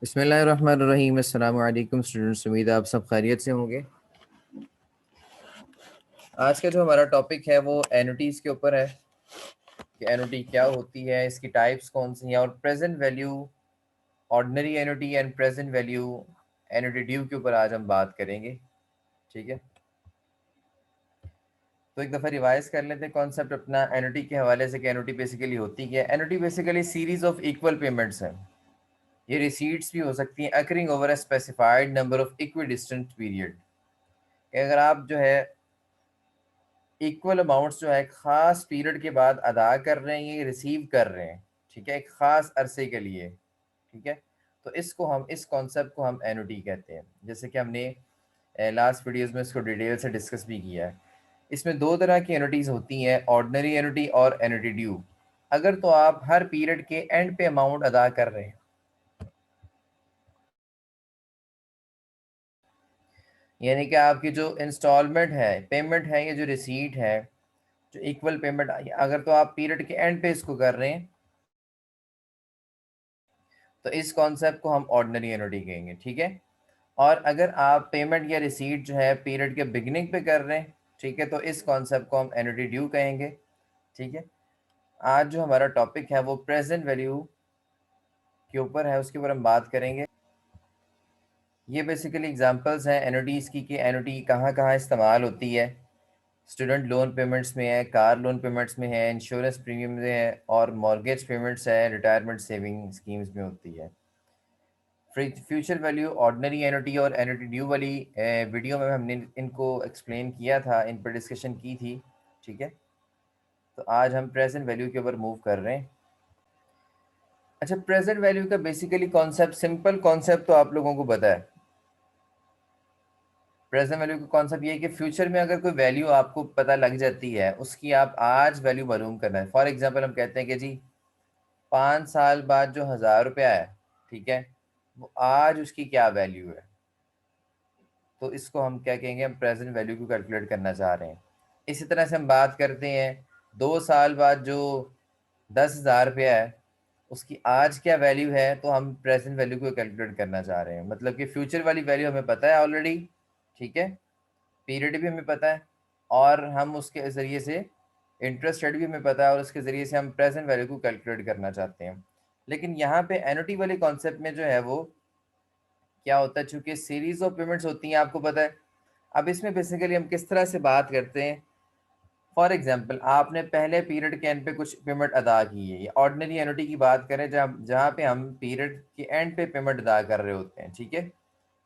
बिस्मिल्लाहिर्रहमानिर्रहीम। अस्सलाम वालेकुम स्टूडेंट्स, उम्मीद है आप सब खैरियत से होंगे। आज का जो हमारा टॉपिक है वो एनुटीज़ के ऊपर है कि एनुटी क्या होती है, इसकी टाइप्स कौन सी हैं और present value ordinary annuity and present value annuity due के ऊपर आज हम बात करेंगे। ठीक है, तो एक दफ़ा रिवाइज कर लेते हैं कॉन्सेप्ट अपना एनुटी के हवाले से कि एनुटी बेसिकली होती क्या है। Annuity basically series of equal payments हैं। ये रिसीट्स भी हो सकती हैं occurring over a specified number of equi distant period. अगर आप जो है इक्वल अमाउंट्स जो है ख़ास पीरियड के बाद अदा कर रहे हैं, ये रिसीव कर रहे हैं, ठीक है, एक ख़ास अरसे के लिए, ठीक है, तो इसको हम इस कॉन्सेप्ट को हम एनुटी कहते हैं। जैसे कि हमने लास्ट वीडियोस में इसको डिटेल से डिस्कस भी किया है। इसमें दो तरह की एनुटीज़ होती हैं, ऑर्डिनरी एनुटी और एनुटी ड्यू। अगर तो आप हर पीरियड के एंड पे अमाउंट अदा कर रहे हैं, यानी कि आपकी जो इंस्टॉलमेंट है, पेमेंट है, ये जो रिसीट है, जो इक्वल पेमेंट, अगर तो आप पीरियड के एंड पे इसको कर रहे हैं तो इस कॉन्सेप्ट को हम ऑर्डिनरी एनुटी कहेंगे। ठीक है, और अगर आप पेमेंट या रिसीट जो है पीरियड के बिगिनिंग पे कर रहे हैं, ठीक है, तो इस कॉन्सेप्ट को हम एनुटी ड्यू कहेंगे। ठीक है, आज जो हमारा टॉपिक है वो प्रेजेंट वैल्यू के ऊपर है, उसके ऊपर हम बात करेंगे। ये बेसिकली एग्जांपल्स हैं एनुटीज़ की कि एनुटी कहाँ कहाँ इस्तेमाल होती है। स्टूडेंट लोन पेमेंट्स में है, कार लोन पेमेंट्स में है, इंश्योरेंस प्रीमियम में है, और मॉर्गेज पेमेंट्स है, रिटायरमेंट सेविंग स्कीम्स में होती है। फ्यूचर वैल्यू ऑर्डिनरी एनुटी और एनुटी ड्यू वाली वीडियो में हमने इनको एक्सप्लेन किया था, इन पर डिस्कशन की थी। ठीक है, तो आज हम प्रेजेंट वैल्यू के ऊपर मूव कर रहे हैं। अच्छा, प्रेजेंट वैल्यू का बेसिकली कॉन्सेप्ट, सिंपल कॉन्सेप्ट तो आप लोगों को पता है। प्रेजेंट वैल्यू का कॉन्सेप्ट ये है कि फ्यूचर में अगर कोई वैल्यू आपको पता लग जाती है, उसकी आप आज वैल्यू मालूम करना है। फॉर एग्जांपल हम कहते हैं कि जी 5 साल बाद जो 1000 रुपया है, ठीक है, वो आज उसकी क्या वैल्यू है, तो इसको हम क्या कहेंगे, हम प्रेजेंट वैल्यू को कैलकुलेट करना चाह रहे हैं। इसी तरह से हम बात करते हैं 2 साल बाद जो 10,000 रुपया है, उसकी आज क्या वैल्यू है, तो हम प्रेजेंट वैल्यू को कैलकुलेट करना चाह रहे हैं। मतलब कि फ्यूचर वाली वैल्यू हमें पता है ऑलरेडी, ठीक है, पीरियड भी हमें पता है, और हम उसके ज़रिए से इंटरेस्ट रेट भी हमें पता है, और उसके ज़रिए से हम प्रेजेंट वैल्यू को कैलकुलेट करना चाहते हैं। लेकिन यहाँ पे एनुटी वाले कॉन्सेप्ट में जो है वो क्या होता है, चूंकि सीरीज ऑफ पेमेंट्स होती हैं, आपको पता है। अब इसमें बेसिकली हम किस तरह से बात करते हैं। फॉर एग्जांपल, आपने पहले पीरियड के एंड पे कुछ पेमेंट अदा की है, या ऑर्डिनरी एनुटी की बात करें जहाँ जहाँ पे हम पीरियड के एंड पे पेमेंट अदा कर रहे होते हैं। ठीक है,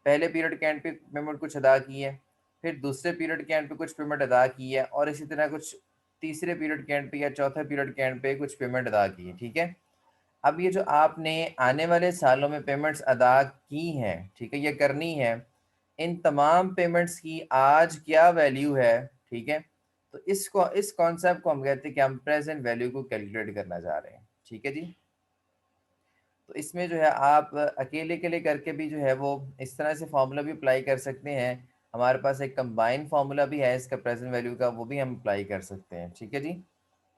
पहले पीरियड के एंड पे पेमेंट कुछ अदा की है, फिर दूसरे पीरियड के एंड पे कुछ पेमेंट अदा की है, और इसी तरह कुछ तीसरे पीरियड के एंड पे या चौथे पीरियड के एंड पे कुछ पेमेंट अदा की है। ठीक है, अब ये जो आपने आने वाले सालों में पेमेंट्स अदा की हैं, ठीक है, ये करनी है, इन तमाम पेमेंट्स की आज क्या वैल्यू है, ठीक है, तो इसको, इस कॉन्सेप्ट को हम कहते हैं कि हम प्रेजेंट वैल्यू को कैलकुलेट करना चाह रहे हैं। ठीक है जी, तो इसमें जो है आप अकेले के लिए करके भी जो है वो इस तरह से फार्मूला भी अप्लाई कर सकते हैं। हमारे पास एक कंबाइन फार्मूला भी है इसका प्रेजेंट वैल्यू का, वो भी हम अप्लाई कर सकते हैं। ठीक है जी,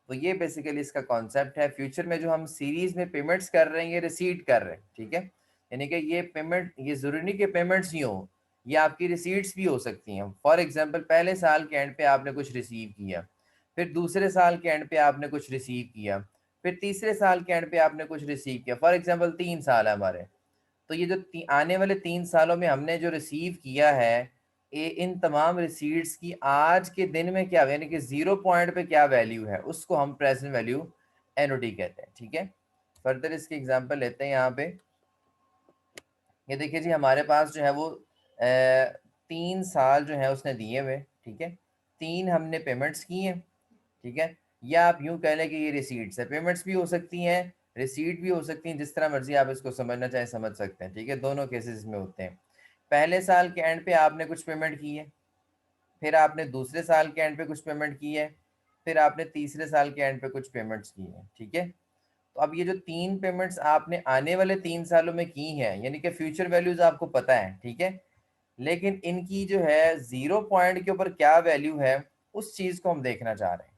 तो ये बेसिकली इसका कॉन्सेप्ट है। फ्यूचर में जो हम सीरीज में पेमेंट्स कर रहे हैं, ये रिसीट कर रहे हैं, ठीक है, यानी कि ये पेमेंट, ये ज़रूरी नहीं कि पेमेंट्स ही हों, ये आपकी रिसीट्स भी हो सकती हैं। फॉर एग्जांपल, पहले साल के एंड पे आपने कुछ रिसीव किया, फिर दूसरे साल के एंड पे आपने कुछ रिसीव किया, फिर तीसरे साल के एंड पे आपने कुछ रिसीव किया। फॉर एग्जाम्पल 3 साल है हमारे, तो ये जो आने वाले 3 सालों में हमने जो रिसीव किया है, इन तमाम रिसीट्स की आज के दिन में क्या, यानी कि 0 पॉइंट पे क्या वैल्यू है, उसको हम प्रेजेंट वैल्यू एनुटी कहते हैं। ठीक है, फर्दर इसकी एग्जांपल लेते हैं। यहाँ पे ये देखिए जी, हमारे पास जो है वो 3 साल जो है उसने दिए हुए, ठीक है, 3 हमने पेमेंट्स की हैं। ठीक है, या आप यूं कह लें कि ये रिसीट्स है, पेमेंट्स भी हो सकती हैं, रिसीट भी हो सकती हैं, जिस तरह मर्जी आप इसको समझना चाहें समझ सकते हैं। ठीक है, दोनों केसेस में होते हैं। पहले साल के एंड पे आपने कुछ पेमेंट की है, फिर आपने दूसरे साल के एंड पे कुछ पेमेंट की है, फिर आपने तीसरे साल के एंड पे कुछ पेमेंट्स की है। ठीक है, तो अब ये जो 3 पेमेंट्स आपने आने वाले 3 सालों में की हैं, यानी कि फ्यूचर वैल्यूज आपको पता है, ठीक है, लेकिन इनकी जो है 0 पॉइंट के ऊपर क्या वैल्यू है, उस चीज को हम देखना चाह रहे हैं।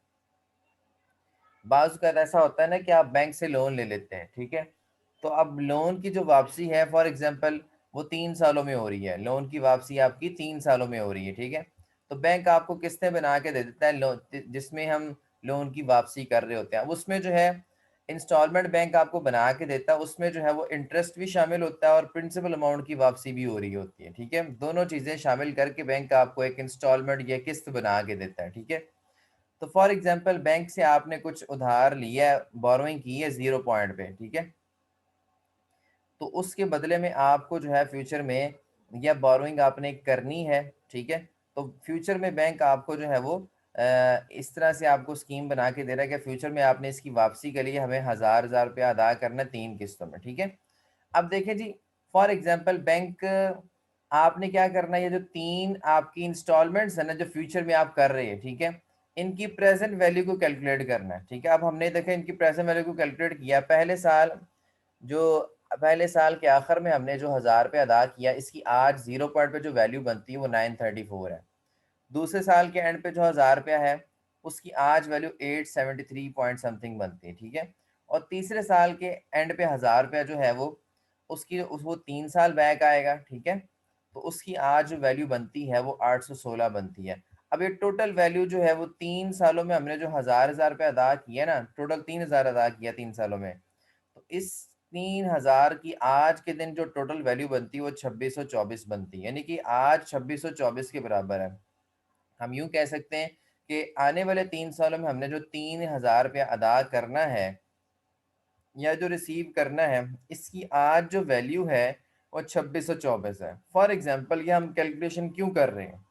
बाज़ का ऐसा होता है ना कि आप बैंक से लोन ले लेते हैं, ठीक है, तो अब लोन की जो वापसी है फॉर एग्जांपल वो 3 सालों में हो रही है, लोन की वापसी आपकी 3 सालों में हो रही है, ठीक है। तो बैंक आपको किस्तें बना के दे देता है लोन, जिसमें हम लोन की वापसी कर रहे होते हैं। उसमें जो है इंस्टॉलमेंट बैंक आपको बना के देता है, उसमें जो है वो इंटरेस्ट भी शामिल होता है और प्रिंसिपल अमाउंट की वापसी भी हो रही होती है, ठीक है। दोनों चीज़ें शामिल करके बैंक आपको एक इंस्टॉलमेंट या किस्त बना के देता है, ठीक है। तो फॉर एग्जांपल बैंक से आपने कुछ उधार लिया है, बोरोइंग की है 0 पॉइंट पे, ठीक है। तो उसके बदले में आपको जो है फ्यूचर में या बोरोइंग आपने करनी है, ठीक है। तो फ्यूचर में बैंक आपको जो है वो इस तरह से आपको स्कीम बना के दे रहा है कि फ्यूचर में आपने इसकी वापसी के लिए हमें हज़ार रुपया अदा करना है 3 किस्तों में, ठीक है। अब देखें जी, फॉर एग्जांपल बैंक आपने क्या करना है, ये जो 3 आपकी इंस्टॉलमेंट्स है ना जो फ्यूचर में आप कर रहे हैं, ठीक है, इनकी प्रेजेंट वैल्यू को कैलकुलेट करना है, ठीक है। अब हमने देखा इनकी प्रेजेंट वैल्यू को कैलकुलेट किया, जो पहले साल के आखिर में हमने जो 1000 रुपये अदा किया, इसकी आज 0 पॉइंट पे जो वैल्यू बनती है वो 934 है। दूसरे साल के एंड पे जो 1000 रुपया है उसकी आज वैल्यू 873 पॉइंट समथिंग बनती है, ठीक है। और तीसरे साल के एंड पे 1000 रुपया जो है वो वो 3 साल बैक आएगा, ठीक है। तो उसकी आज जो वैल्यू बनती है वो 816 बनती है। अब ये टोटल वैल्यू जो है वो 3 सालों में हमने जो हजार रुपये अदा किया ना, टोटल 3000 अदा किया 3 सालों में, तो इस 3000 की आज के दिन जो टोटल वैल्यू बनती है वो 2624 बनती है, यानी कि आज 2624 के बराबर है। हम यूं कह सकते हैं कि आने वाले 3 सालों में हमने जो 3000 रुपया अदा करना है या जो रिसीव करना है, इसकी आज जो वैल्यू है वो 2624 है। फॉर एग्जाम्पल ये हम कैलकुलेशन क्यों कर रहे हैं,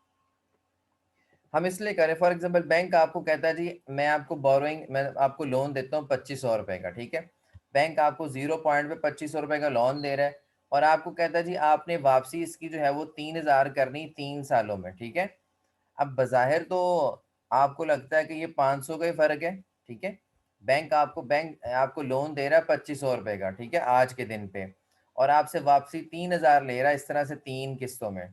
हम इसलिए करें, फॉर एग्जांपल बैंक आपको कहता है जी मैं आपको लोन देता हूँ 2500 रुपए का, ठीक है। बैंक आपको 0 पॉइंट पे 2500 रुपए का लोन दे रहा है और आपको कहता है जी आपने वापसी इसकी जो है वो 3000 करनी 3 सालों में, ठीक है। अब बज़ाहिर तो आपको लगता है कि ये 500 का ही फर्क है, ठीक है। बैंक आपको लोन दे रहा है 2500 रुपए का, ठीक है, आज के दिन पे, और आपसे वापसी 3000 ले रहा है, इस तरह से 3 किस्तों में।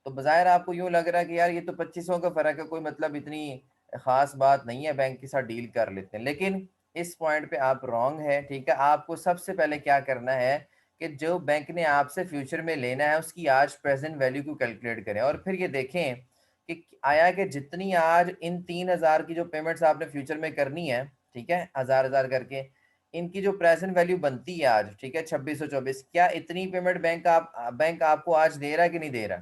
तो बज़ाहिर आपको यूँ लग रहा है कि यार ये तो 2500 का फ़र्क है, कोई मतलब इतनी ख़ास बात नहीं है, बैंक के साथ डील कर लेते हैं। लेकिन इस पॉइंट पे आप रॉन्ग है, ठीक है। आपको सबसे पहले क्या करना है कि जो बैंक ने आपसे फ्यूचर में लेना है उसकी आज प्रेज़ेंट वैल्यू को कैलकुलेट करें और फिर ये देखें कि आया कि जितनी आज इन 3000 की जो पेमेंट्स आपने फ्यूचर में करनी है, ठीक है, 1000 करके, इनकी जो प्रेज़ेंट वैल्यू बनती है आज, ठीक है, 2624, क्या इतनी पेमेंट बैंक आपको आज दे रहा है कि नहीं दे रहा?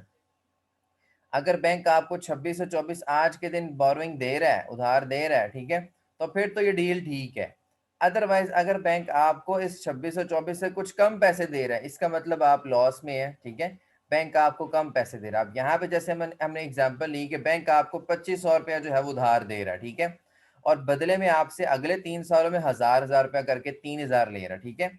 अगर बैंक आपको 2624 आज के दिन बोरोइंग दे रहा है, उधार दे रहा है, ठीक है, तो फिर तो ये डील ठीक है। अदरवाइज अगर बैंक आपको इस 2624 से कुछ कम पैसे दे रहा है, इसका मतलब आप लॉस में है, ठीक है। बैंक आपको कम पैसे दे रहा है। अब यहाँ पे जैसे हमने एग्जांपल ली कि बैंक आपको 2500 रुपया जो है वो उधार दे रहा है, ठीक है, और बदले में आपसे अगले 3 सालों में हजार रुपया करके 3000 ले रहा है, ठीक है।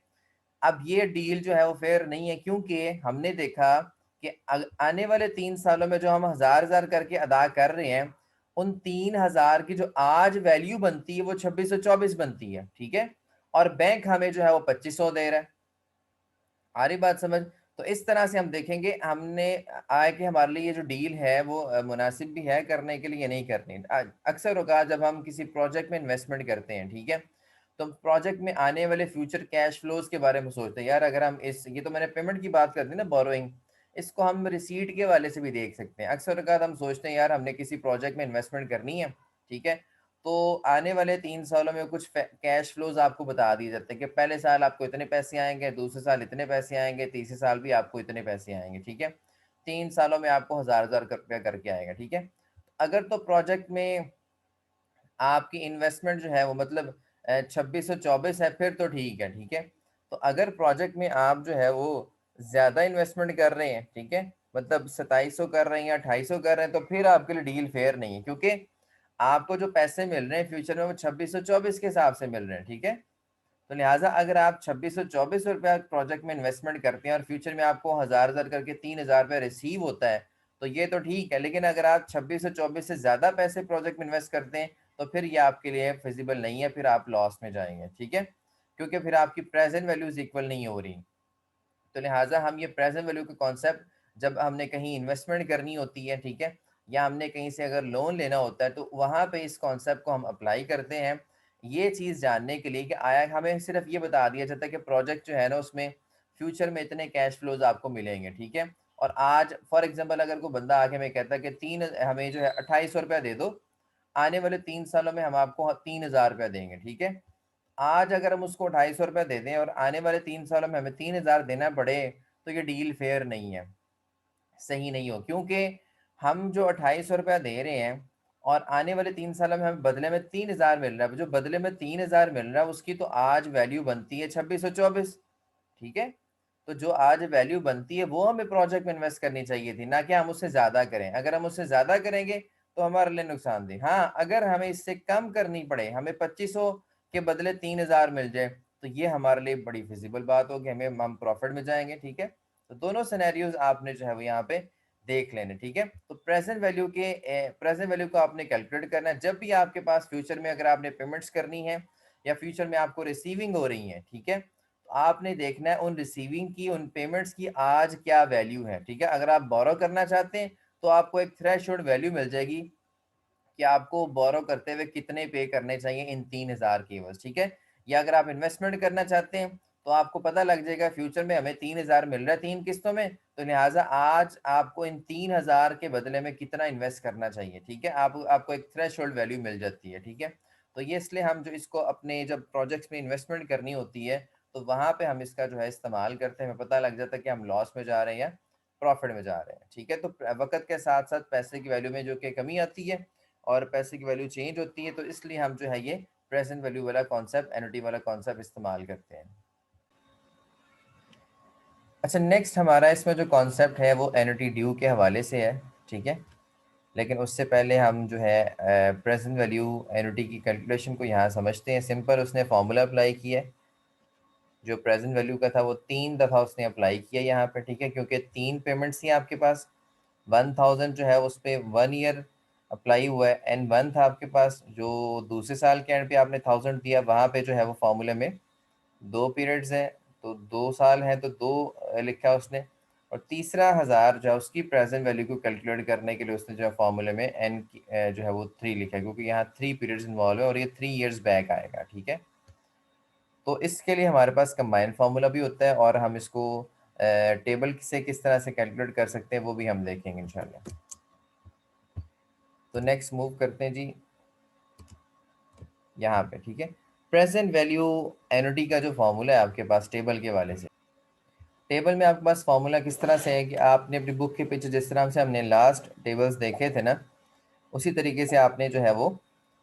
अब ये डील जो है वो फेयर नहीं है, क्योंकि हमने देखा कि आने वाले 3 सालों में जो हम हजार करके अदा कर रहे हैं, उन 3000 की जो आज वैल्यू बनती है वो 2624 बनती है, ठीक है। और बैंक हमें जो है वो 2500 दे रहा है। आ रही बात समझ? तो इस तरह से हम देखेंगे, हमने आए कि हमारे लिए ये जो डील है वो मुनासिब भी है करने के लिए या नहीं करनी। अक्सर होगा जब हम किसी प्रोजेक्ट में इन्वेस्टमेंट करते हैं, ठीक है, तो प्रोजेक्ट में आने वाले फ्यूचर कैश फ्लोज के बारे में सोचते हैं, यार अगर हम इस ये तो मैंने पेमेंट की बात कर दी ना, बोरोइंग, इसको हम रिसीट के वाले से भी देख सकते हैं। अक्सर होगा हम सोचते हैं यार हमने किसी प्रोजेक्ट में इन्वेस्टमेंट करनी है, ठीक है, तो आने वाले 3 सालों में कुछ कैश फ्लोज आपको बता दिए जाते हैं कि पहले साल आपको इतने पैसे आएंगे, दूसरे साल इतने पैसे आएंगे, तीसरे साल भी आपको इतने पैसे आएंगे, ठीक है। 3 सालों में आपको हजार रुपया करके आएगा, ठीक है। अगर तो प्रोजेक्ट में आपकी इन्वेस्टमेंट जो है वो मतलब 2624 है, फिर तो ठीक है, ठीक है। तो अगर प्रोजेक्ट में आप जो है वो ज़्यादा इन्वेस्टमेंट कर रहे हैं, ठीक है, मतलब 2700 कर रहे हैं या 2800 कर रहे हैं, तो फिर आपके लिए डील फेयर नहीं है, क्योंकि आपको जो पैसे मिल रहे हैं फ्यूचर में वो 2624 के हिसाब से मिल रहे हैं, ठीक है। तो लिहाजा अगर आप 2624 रुपया प्रोजेक्ट में इन्वेस्टमेंट करते हैं और फ्यूचर में आपको हजार करके 3000 रुपया रिसीव होता है, तो ये तो ठीक है। लेकिन अगर आप 2624 से ज़्यादा पैसे प्रोजेक्ट में इन्वेस्ट करते हैं तो फिर ये आपके लिए फिजिबल नहीं है, फिर आप लॉस में जाएंगे, ठीक है, क्योंकि फिर आपकी प्रेजेंट वैल्यूज इक्वल नहीं हो रही। तो लिहाजा हम ये प्रेजेंट वैल्यू का कॉन्सेप्ट जब हमने कहीं इन्वेस्टमेंट करनी होती है, ठीक है, या हमने कहीं से अगर लोन लेना होता है, तो वहाँ पे इस कॉन्सेप्ट को हम अप्लाई करते हैं। ये चीज़ जानने के लिए कि आया हमें सिर्फ ये बता दिया जाता है कि प्रोजेक्ट जो है ना उसमें फ्यूचर में इतने कैश फ्लोज आपको मिलेंगे, ठीक है। और आज फॉर एग्जांपल अगर कोई बंदा आके हमें कहता है कि तीन हमें जो है 2800 रुपया दे दो, आने वाले 3 सालों में हम आपको 3000 रुपया देंगे, ठीक है। आज अगर हम उसको 2800 रुपया दे दें और आने वाले 3 सालों में हमें 3000 देना पड़े, तो ये डील फेयर नहीं है, सही नहीं हो, क्योंकि हम जो 2800 रुपया दे रहे हैं और आने वाले 3 सालों में हमें बदले में 3000 मिल रहा है, जो बदले में 3000 मिल रहा है उसकी तो आज वैल्यू बनती है 2624, ठीक है। तो जो आज वैल्यू बनती है वो हमें प्रोजेक्ट में इन्वेस्ट करनी चाहिए थी, ना कि हम उससे ज़्यादा करें। अगर हम उससे ज़्यादा करेंगे तो हमारे लिए नुकसानदेह। हाँ, अगर हमें इससे कम करनी पड़े, हमें 2500 के बदले 3000 मिल जाए, तो ये हमारे लिए बड़ी फिजिबल बात होगी, हमें हम प्रॉफिट में जाएंगे, ठीक है। तो दोनों सिनेरियोज आपने जो है वो यहाँ पे देख लेने, ठीक है। तो प्रेजेंट वैल्यू को आपने कैलकुलेट करना है जब भी आपके पास फ्यूचर में अगर आपने पेमेंट्स करनी है या फ्यूचर में आपको रिसीविंग हो रही है, ठीक है। तो आपने देखना है उन रिसीविंग की, उन पेमेंट्स की आज क्या वैल्यू है, ठीक है। अगर आप बोरो करना चाहते हैं तो आपको एक थ्रेशोल्ड वैल्यू मिल जाएगी कि आपको बोरो करते हुए कितने पे करने चाहिए इन 3000 केवल्स, ठीक है। या अगर आप इन्वेस्टमेंट करना चाहते हैं तो आपको पता लग जाएगा फ्यूचर में हमें 3000 मिल रहा है 3 किस्तों में, तो लिहाजा आज आपको इन 3000 के बदले में कितना इन्वेस्ट करना चाहिए, ठीक है। आपको एक थ्रेशोल्ड वैल्यू मिल जाती है, ठीक है। तो ये इसलिए हम जो इसको अपने जब प्रोजेक्ट्स में इन्वेस्टमेंट करनी होती है तो वहाँ पे हम इसका जो है इस्तेमाल करते हैं, हमें पता लग जाता है कि हम लॉस में जा रहे हैं या प्रॉफिट में जा रहे हैं, ठीक है। तो वक्त के साथ साथ पैसे की वैल्यू में जो कि कमी आती है और पैसे की वैल्यू चेंज होती है, तो इसलिए हम जो है ये प्रेजेंट वैल्यू वाला कॉन्सेप्ट, एनुटी वाला कॉन्सेप्ट इस्तेमाल करते हैं। अच्छा, नेक्स्ट हमारा इसमें जो कॉन्सेप्ट है वो एनुटी ड्यू के हवाले से है, ठीक है। लेकिन उससे पहले हम जो है प्रेजेंट वैल्यू एनुटी की कैलकुलेशन को यहाँ समझते हैं। सिंपल उसने फार्मूला अप्लाई किया है, जो प्रेजेंट वैल्यू का था वो 3 दफ़ा उसने अप्लाई किया यहाँ पे, ठीक है। क्योंकि 3 पेमेंट्स थी आपके पास, 1000 जो है उस पर 1 ईयर अप्लाई हुआ है, एंड 1 था आपके पास जो दूसरे साल के एंड पे आपने 1000 दिया, वहाँ पे जो है वो फार्मूले में 2 पीरियड्स हैं, तो 2 साल हैं तो 2 लिखा उसने। और तीसरा 1000 जो है उसकी प्रेजेंट वैल्यू को कैलकुलेट करने के लिए उसने जो है फार्मूले में एन जो है वो 3 लिखा है, क्योंकि यहाँ 3 पीरियड्स इन्वॉल्व है और ये 3 ईयर्स बैक आएगा, ठीक है। तो इसके लिए हमारे पास कंबाइन फार्मूला भी होता है और हम इसको टेबल से किस तरह से कैलकुलेट कर सकते हैं वो भी हम देखेंगे इंशाल्लाह। तो नेक्स्ट मूव करते हैं जी यहाँ पे, ठीक है। प्रेजेंट वैल्यू एनुटी का जो फॉर्मूला है आपके पास टेबल के वाले से, टेबल में आपके पास फॉर्मूला किस तरह से है कि आपने अपनी बुक के पीछे जिस तरह से हमने लास्ट टेबल्स देखे थे ना, उसी तरीके से आपने जो है वो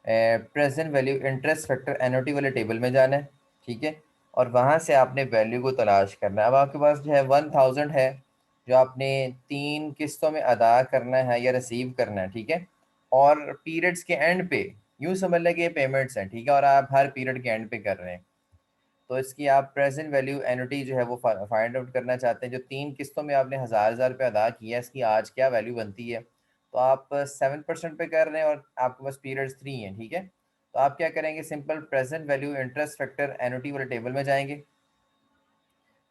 present value interest factor annuity वाले टेबल में जाना है, ठीक है। और वहाँ से आपने वैल्यू को तलाश करना है। अब आपके पास जो है 1000 है जो आपने 3 किस्तों में अदा करना है या रिसीव करना है, ठीक है। और पीरियड्स के एंड पे यूँ समझ लें कि ये पेमेंट्स हैं, ठीक है, और आप हर पीरियड के एंड पे कर रहे हैं। तो इसकी आप प्रेजेंट वैल्यू एनुटी जो है वो फाइंड आउट करना चाहते हैं, जो 3 किस्तों में आपने 1000 रुपये अदा किया है, इसकी आज क्या वैल्यू बनती है। तो आप 7% पे कर रहे हैं और आपके पास पीरियड्स 3 हैं, ठीक है। तो आप क्या करेंगे, simple present value interest factor annuity वाले टेबल में जाएंगे,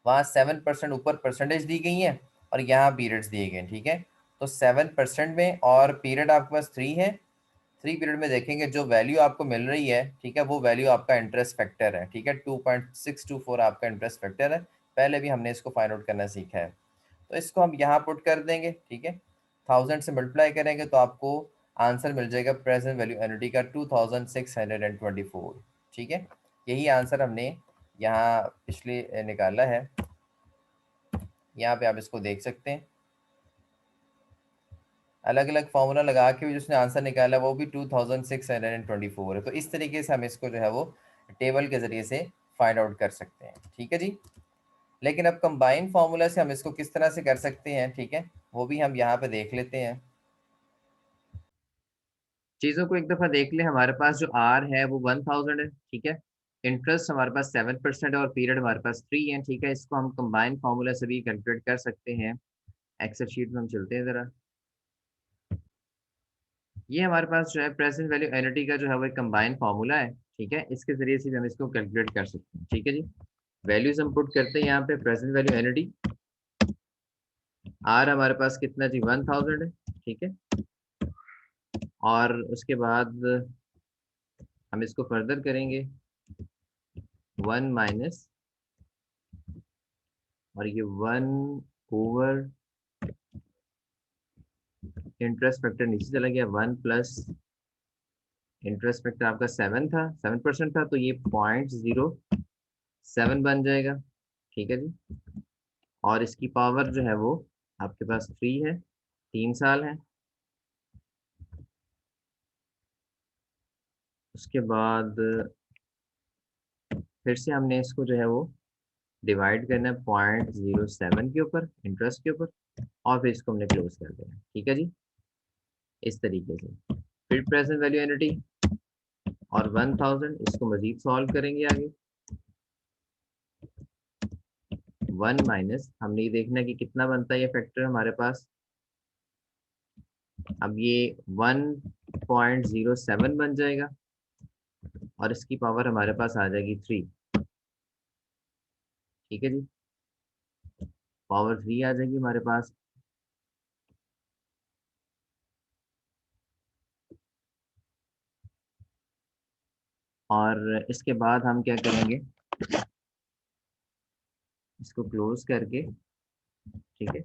वहाँ 7% ऊपर परसेंटेज दी गई है और यहाँ पीरियड्स दिए गए हैं, ठीक है। तो 7% में और पीरियड आपके पास 3 है, 3 पीरियड में देखेंगे जो वैल्यू आपको मिल रही है, ठीक है, वो वैल्यू आपका इंटरेस्ट फैक्टर है, ठीक है। 2.624 आपका इंटरेस्ट फैक्टर है, पहले भी हमने इसको फाइंड आउट करना सीखा है। तो इसको हम यहाँ पुट कर देंगे, ठीक है। 1000 से मल्टीप्लाई करेंगे तो आपको आंसर मिल जाएगा प्रेजेंट वैल्यू एनुटी का 2624, ठीक है। यही आंसर हमने यहाँ पिछले निकाला है, यहाँ पे आप इसको देख सकते हैं। अलग अलग फार्मूला लगा के भी जिसने आंसर निकाला वो भी 2624 है। तो इस तरीके से हम इसको जो है वो टेबल के ज़रिए से फाइंड आउट कर सकते हैं, ठीक है जी। लेकिन अब कंबाइन फार्मूला से हम इसको किस तरह से कर सकते हैं, ठीक है, वो भी हम यहाँ पे देख लेते हैं। चीज़ों को एक दफ़ा देख ले, हमारे पास जो आर है वो 1000 है, ठीक है। इंटरेस्ट हमारे पास 7% है और पीरियड हमारे पास 3 है, ठीक है। इसको हम कंबाइन फार्मूला से भी कैलकुलेट कर सकते हैं। एक्सेल शीट में हम चलते हैं ज़रा। ये हमारे पास जो है प्रेजेंट वैल्यू एनुटी का जो है वो एक कंबाइन फार्मूला है, ठीक है। इसके ज़रिए से भी हम इसको कैलकुलेट कर सकते हैं, ठीक है जी। वैल्यूज हम पुट करते हैं यहाँ पे, प्रेजेंट वैल्यू एनुटी आर हमारे पास कितना जी 1000 है, ठीक है। और उसके बाद हम इसको फर्दर करेंगे 1 माइनस, और ये 1 ओवर इंटरेस्ट फैक्टर नीचे चला गया, 1 प्लस इंटरेस्ट फैक्टर आपका 7 था, 7% था, तो ये 0.07 बन जाएगा। ठीक है जी। और इसकी पावर जो है वो आपके पास 3 है, 3 साल है। उसके बाद फिर से हमने इसको जो है वो डिवाइड करना है 0.07 के ऊपर, इंटरेस्ट के ऊपर, और फिर इसको हमने क्लोज कर देना है। ठीक है जी, इस तरीके से। फिर प्रेजेंट वैल्यू एनिटी और 1000, इसको मजीद सॉल्व करेंगे आगे। 1 माइनस, हमने ये देखना है कि कितना बनता है ये फैक्टर हमारे पास। अब ये 1.07 बन जाएगा, और इसकी पावर हमारे पास आ जाएगी 3। ठीक है जी, पावर 3 आ जाएगी हमारे पास। और इसके बाद हम क्या करेंगे, इसको क्लोज करके, ठीक है,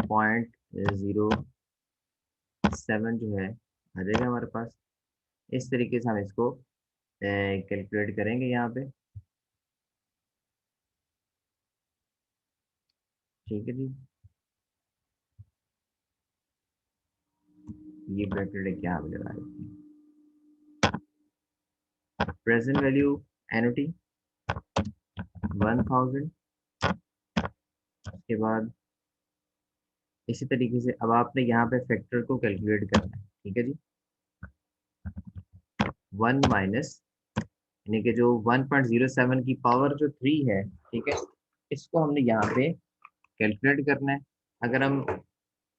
0.07 जो है आ जाएगा हमारे पास। इस तरीके से हम इसको कैलकुलेट करेंगे यहाँ पे। ठीक है जी, ये ब्रैकेट क्या मिलेगा, प्रेजेंट वैल्यू एनुटी 1000। के बाद इसी तरीके से अब आपने यहाँ पे फैक्टर को कैलकुलेट करना है। ठीक है जी, 1 माइनस, यानी कि जो 1.07 की पावर जो 3 है, ठीक है, इसको हमने यहाँ पे कैलकुलेट करना है। अगर हम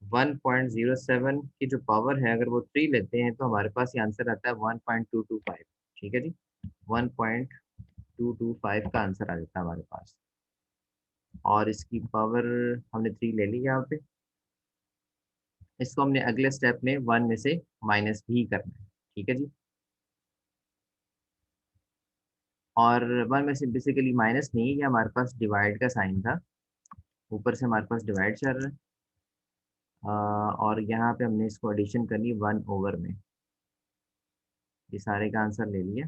1.07 की जो पावर है अगर वो 3 लेते हैं तो हमारे पास ये आंसर आता है 1.225। ठीक है जी, 1.225 का आंसर आ जाता है हमारे पास। और इसकी पावर हमने 3 ले ली यहाँ पे। इसको हमने अगले स्टेप में 1 में से माइनस भी करना है। ठीक है जी, और 1 में से बेसिकली माइनस नहीं है, ये हमारे पास डिवाइड का साइन था, ऊपर से हमारे पास डिवाइड चल रहा है। और यहाँ पे हमने इसको एडिशन करनी 1 ओवर में। ये सारे का आंसर ले लिया।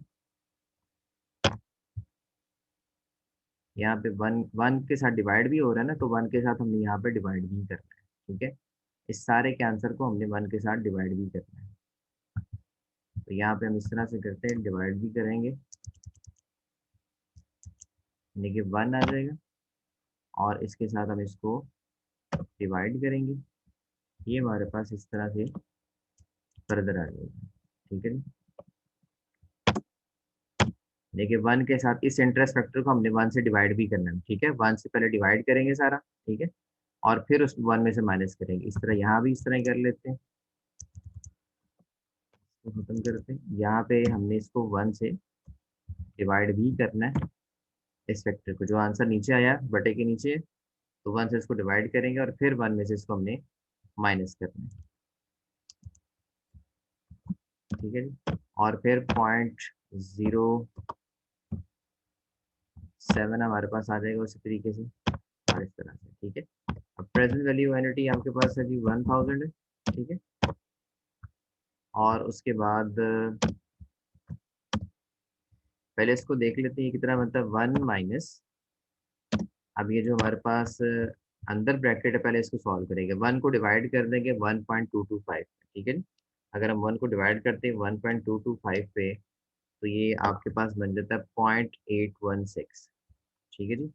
यहाँ पे 1 1 के साथ डिवाइड भी हो रहा है ना, तो 1 के साथ हमने यहाँ पे डिवाइड भी करना है। ठीक है, इस सारे के आंसर को हमने 1 के साथ डिवाइड भी करना है। तो यहाँ पे हम इस तरह से करते हैं, डिवाइड भी करेंगे, यानी कि 1 आ जाएगा, और इसके साथ हम इसको डिवाइड करेंगे, ये हमारे पास इस तरह से फर्दर आ जाएगा। ठीक है जी, देखिए 1 के साथ इस इंटरेस्ट फैक्टर को हमने 1 से डिवाइड भी करना है। ठीक है, 1 से पहले डिवाइड करेंगे सारा, ठीक है, और फिर उस 1 में से माइनस करेंगे। इस तरह यहाँ भी इस तरह ही कर लेते हैं, तो खत्म करते हैं। यहाँ पे हमने इसको 1 से डिवाइड भी करना है, इस फैक्टर को, जो आंसर नीचे आया बटे के नीचे, तो 1 से इसको डिवाइड करेंगे और फिर 1 में से इसको हमने माइनस करना है। ठीक है जी, और फिर 0.07 हमारे पास आ जाएगा उसी तरीके से, और इस तरह से। ठीक है, अब प्रेजेंट वैल्यू एनिटी आपके पास है जी 1000 है। ठीक है, और उसके बाद पहले इसको देख लेते हैं कितना बनता है, 1 माइनस, अब ये जो हमारे पास अंदर ब्रैकेट है, पहले इसको सॉल्व करेंगे। 1 को डिवाइड कर देंगे 1.225। ठीक है जी, अगर हम 1 को डिवाइड करते हैं 1.225 पे, तो ये आपके पास बन जाता है 0.816। ठीक है जी,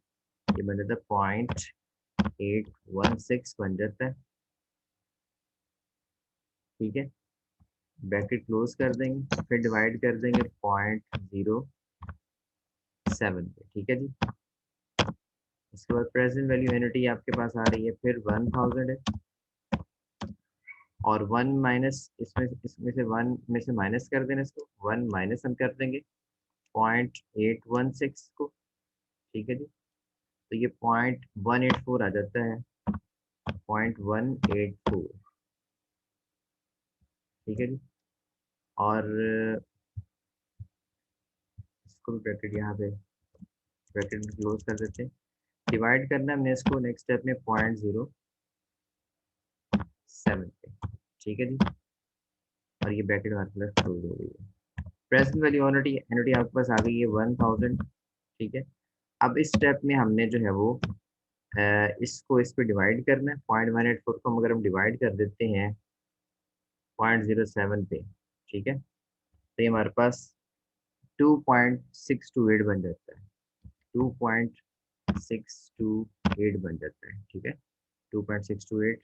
ये बन जाता है 0.816 बन जाता है। ठीक है, ब्रैकेट क्लोज कर देंगे, फिर डिवाइड कर देंगे 0.07 पे। ठीक है जी, उसके बाद प्रेजेंट वैल्यू एनिटी आपके पास आ रही है फिर 1000 है, और 1 माइनस, इसमें से 1 में से माइनस कर देना, इसको 1 माइनस हम कर देंगे 0.816 को। ठीक है जी, तो ये 0.184 आ जाता है, 0.184। ठीक है जी, और इसको भी ब्रैकेट यहाँ पे ब्रैकेट क्लोज कर देते हैं। डिवाइड करना हमने इसको नेक्स्ट स्टेप में 0.07 पे, ठीक है जी। और ये ब्रैकेट हमारे पास क्लोज हो गई है। प्रेजेंट वैल्यू एनुटी एनुटी आपके पास आ गई है 1000, ठीक है। अब इस स्टेप में हमने जो है वो इसको इस पे डिवाइड करना है। 0.184 को अगर हम डिवाइड कर देते हैं 0.07 पे, ठीक है, तो ये हमारे पास 2.628 बन जाता है। 2.628 बन जाता है, ठीक है। 2.628,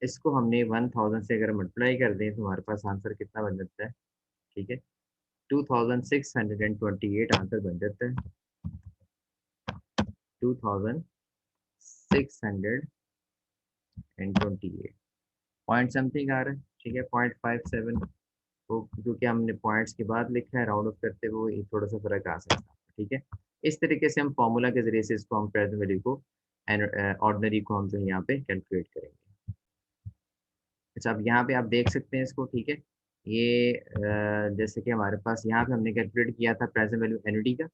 इसको हमने 1000 से अगर मल्टीप्लाई कर दें तो हमारे पास आंसर कितना बन जाता है, ठीक है, 2628 आंसर बन जाता है। 2628 पॉइंट समथिंग आ रहा है, ठीक है, 0.57, तो क्योंकि हमने पॉइंट्स के बाद लिखा है राउंड ऑफ करते हुए, ये थोड़ा सा फर्क आ सकता है, ठीक है। इस तरीके से हम फॉर्मूला के जरिए से इसको हम प्रेजेंट वैल्यू को ऑर्डिनरी को हम जो है यहाँ पे कैलकुलेट करेंगे। अच्छा, अब यहाँ पे आप देख सकते हैं इसको, ठीक है। ये जैसे कि हमारे पास यहाँ पे हमने कैलकुलेट किया था प्रेजेंट वैल्यू एनुटी का,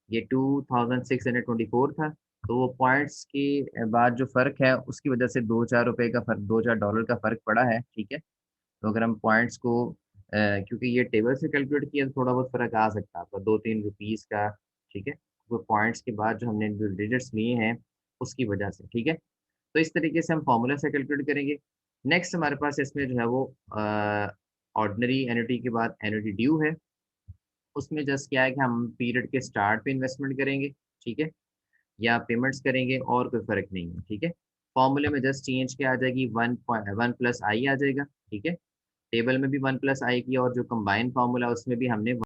ये 2624 था। तो वो पॉइंट्स के बाद जो फर्क है उसकी वजह से 2-4 रुपए का फर्क, $2-4 का फर्क पड़ा है, ठीक है। तो अगर हम पॉइंट्स को क्योंकि ये टेबल से कैलकुलेट किया तो थोड़ा बहुत फर्क आ सकता है आपका 2-3 रुपीस का, ठीक है, वो पॉइंट्स के बाद जो हमने जो डिजिट्स लिए हैं उसकी वजह से, ठीक है। तो इस तरीके से हम फॉर्मूला से कैलकुलेट करेंगे। नेक्स्ट हमारे पास इसमें जो है वो ऑर्डिनरी एन्युटी के बाद एन्युटी ड्यू है। उसमें जस्ट क्या है कि हम पीरियड के स्टार्ट पे इन्वेस्टमेंट करेंगे, ठीक है, या पेमेंट्स करेंगे, और कोई फर्क नहीं है, ठीक है। फॉर्मूले में जस्ट चेंज क्या आ जाएगी, 1+i आ जाएगा, ठीक है। टेबल में भी 1+i की, और जो कंबाइन फार्मूला उसमें भी हमने